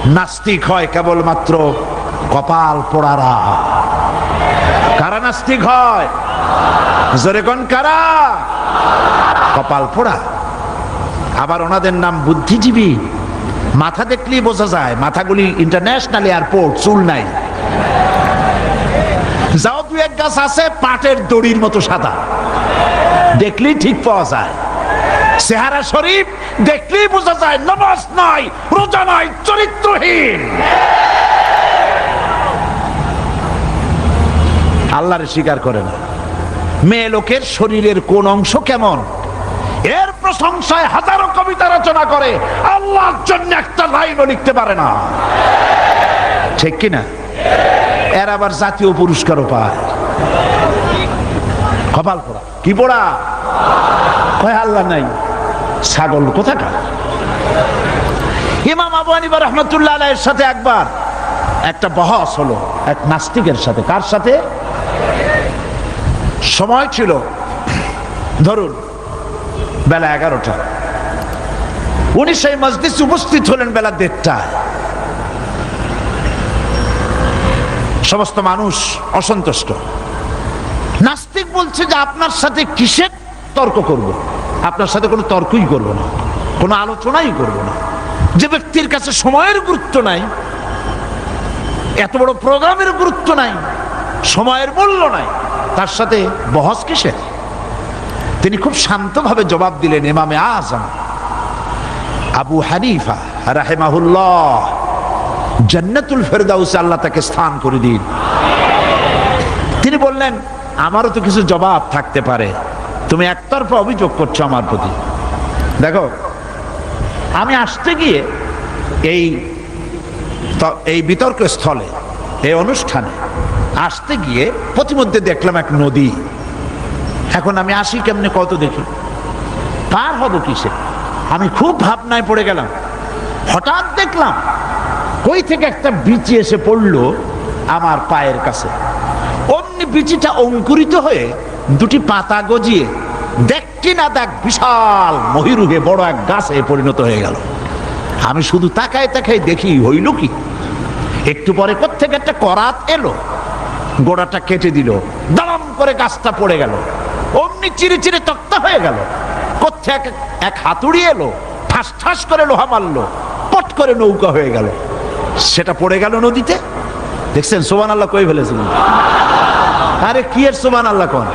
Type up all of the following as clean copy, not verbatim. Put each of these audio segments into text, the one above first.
নাস্তিক হয় কেবলমাত্র কপাল পোড়ারা। কারা নাস্তিক হয়? জোরে কোন কারা? কপাল পোড়া। আবার ওনাদের নাম বুদ্ধিজীবী। মাথা দেখলেই বোঝা যায়, মাথাগুলি ইন্টারন্যাশনাল এয়ারপোর্ট, চুল নাই। যাও দু এক গাছ আছে পাটের দড়ির মতো সাদা, দেখলেই ঠিক পাওয়া যায়। চেহারা শরীফ, দেখলেই বোঝা যায় নামাজ নাই, রোজা নাই, চরিত্রহীন। আল্লাহরে স্বীকার করে না। মেয়ে লোকের শরীরের কোন অংশ কেমন, এর প্রশংসায় হাজারো কবিতা রচনা করে, আল্লাহর জন্য একটা লাইনও লিখতে পারে না। ঠিক কিনা? এর আবার জাতীয় পুরস্কারও পায়। কপাল পোড়া। কি পোড়া? কয় আল্লাহ নাই, ছাগল কোথাকার। ইমাম আবু হানিফা রাহমাতুল্লাহ আলাইহির সাথে একবার একটা বহস হলো এক নাস্তিকের সাথে। কার সাথে? সময় ছিল ধরুন বেলা 11টা। উনি সেই মজলিসে উপস্থিত হলেন বেলা 1:30টায়। সমস্ত মানুষ অসন্তুষ্ট। নাস্তিক বলছে যে আপনার সাথে কিসের তর্ক করব? আপনার সাথে কোনো তর্কই করব না, কোনো আলোচনাই করব না। যে ব্যক্তির কাছে সময়ের গুরুত্ব নাই, এত বড় প্রোগ্রামের গুরুত্ব নাই, সময়ের মূল্য নাই, তার সাথে বহস কিসের? তিনি খুব শান্তভাবে জবাব দিলেন, ইমামে আযম আবু হানিফা রাহিমাহুল্লাহ, জান্নাতুল ফেরদাউসে আল্লাহ তাকে স্থান করে দিন। তিনি বললেন, আমারও তো কিছু জবাব থাকতে পারে, তুমি একতরফা অভিযোগ করছো আমার প্রতি। দেখো, আমি আসতে গিয়ে এই বিতর্ক স্থলে, এই অনুষ্ঠানে আসতে গিয়ে প্রতিমধ্যে দেখলাম এক নদী। এখন আমি আসি কেমনে কত দেখি, পার হব কিসে? আমি খুব ভাবনায় পড়ে গেলাম। হঠাৎ দেখলাম কই থেকে একটা বিচি এসে পড়লো আমার পায়ের কাছে। অমনি বিচিটা অঙ্কুরিত হয়ে দুটি পাতা গজিয়ে দেখি না দেখ বিশাল মহিরুহে বড় এক গাছে পরিণত হয়ে গেল। আমি শুধু তাকায় তাকায় দেখি, হইল কি? একটু পরে কোত্থেকে একটা করাত এলো, গোড়াটা কেটে দিল, দাম করে গাছটা পড়ে গেল। অমনি চিরে চিরে তক্তা হয়ে গেল। কোত্থেকে এক হাতুড়ি এলো, ঠাস ঠাস করে লোহা মারলো, পট করে নৌকা হয়ে গেল। সেটা পড়ে গেল নদীতে। দেখছেন? সুবহানাল্লাহ কই ফেলেছিলেন? আরে কি এর সুবহানাল্লাহ কোন?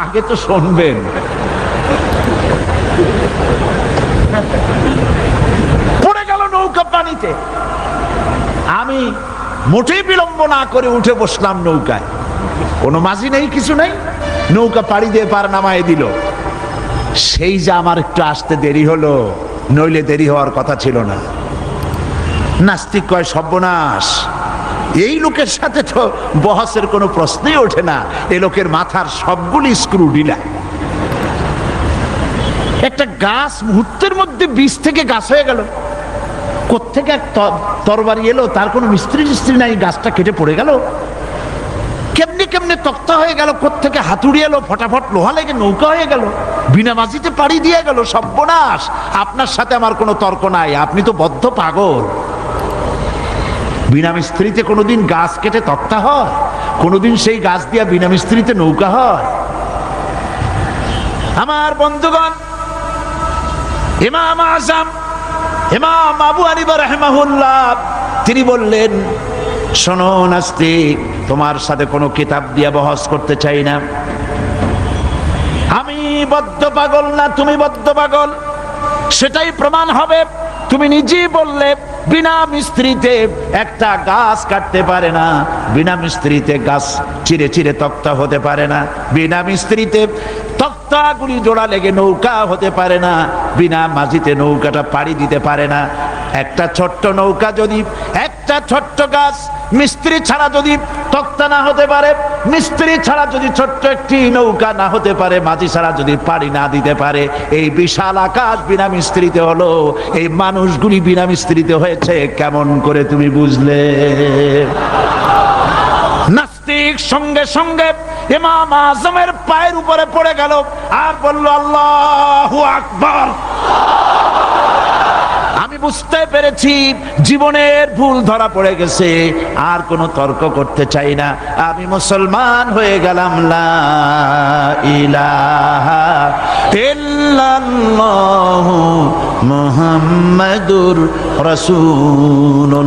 আগে তো শুনবেন। পড়ে গেল নৌকা পানিতে। আমি মোটেই বিলম্ব না করে উঠে বসলাম নৌকায়। কোনো মাঝি নেই, কিছু নেই। নৌকা পাড়ি দিয়ে পার নামায় দিল। সেই যে আমার একটু আসতে দেরি হলো, নইলে দেরি হওয়ার কথা ছিল না। নাস্তিক কয়, সর্বনাশ, এই লোকের সাথে তো বহসের কোনো প্রশ্নই ওঠে না। এই লোকের মাথার সবগুলি স্ক্রু ঢিলা। একটা গাছ মুহূর্তের মধ্যে বীজ থেকে গাছ হয়ে গেল। কোত্থেকে এক তরবারি এলো, তার কোনো মিস্ত্রি নাই, গাছটা কেটে পড়ে গেল। কেমনে কেমনে তক্তা হয়ে গেল, কোত্থেকে হাতুড়ি এলো, ফটাফট লোহা লেগে নৌকা হয়ে গেল, বিনা মাঝিতে পাড়ি দিয়ে গেল। সর্বনাশ, আপনার সাথে আমার কোনো তর্ক নাই, আপনি তো বদ্ধ পাগল। বিনা মিস্ত্রিতে কোনোদিন গাছ কেটে তক্তা হয়? কোনোদিন সেই গাছ দিয়া বিনা মিস্ত্রিতে নৌকা হয়? আমার বন্ধুগণ, ইমাম আযম ইমাম আবু হানিফা রাহিমাহুল্লাহ তিনি বললেন, শোনো নাস্তিক, তোমার সাথে কোনো কিতাব দিয়ে বহস করতে চাই না। আমি বদ্ধ পাগল না, তুমি বদ্ধ পাগল, সেটাই প্রমাণ হবে। তুমি নিজেই বললে বিনা মিস্ত্রিতে একটা গাছ কাটতে পারে না, বিনা মিস্ত্রিতে গাছ চিরে চিরে তক্তা হতে পারে না, বিনা মিস্ত্রিতে তক্তাগুলি জোড়া লেগে নৌকা হতে পারে না, বিনা মাঝিতে নৌকাটা পাড়ি দিতে পারে না। একটা ছোট্ট নৌকা যদি, একটা ছোট্ট গাছ মিস্ত্রি ছাড়া যদি তক্তা না হতে পারে, মিস্ত্রি ছাড়া যদি ছোট্ট একটি নৌকা না হতে পারে, মাঝি ছাড়া যদি পাড়ি না দিতে পারে, এই বিশাল আকাশ বিনা মিস্ত্রিতে হলো, এই মানুষগুলি বিনা মিস্ত্রিতে হয়েছে কেমন করে তুমি বুঝলে? নাস্তিক সঙ্গে সঙ্গে ইমাম আযমের পায়ের উপরে পড়ে গেল আর বলল, আল্লাহু আকবার। আমি বুঝতে পেরেছি জীবনের ভুল ধরা পড়ে গেছে, আর কোনো তর্ক করতে চাই না, আমি মুসলমান হয়ে গেলাম। লা ইলাহা ইল্লাল্লাহু মুহাম্মাদুর রাসূলুল্লাহ।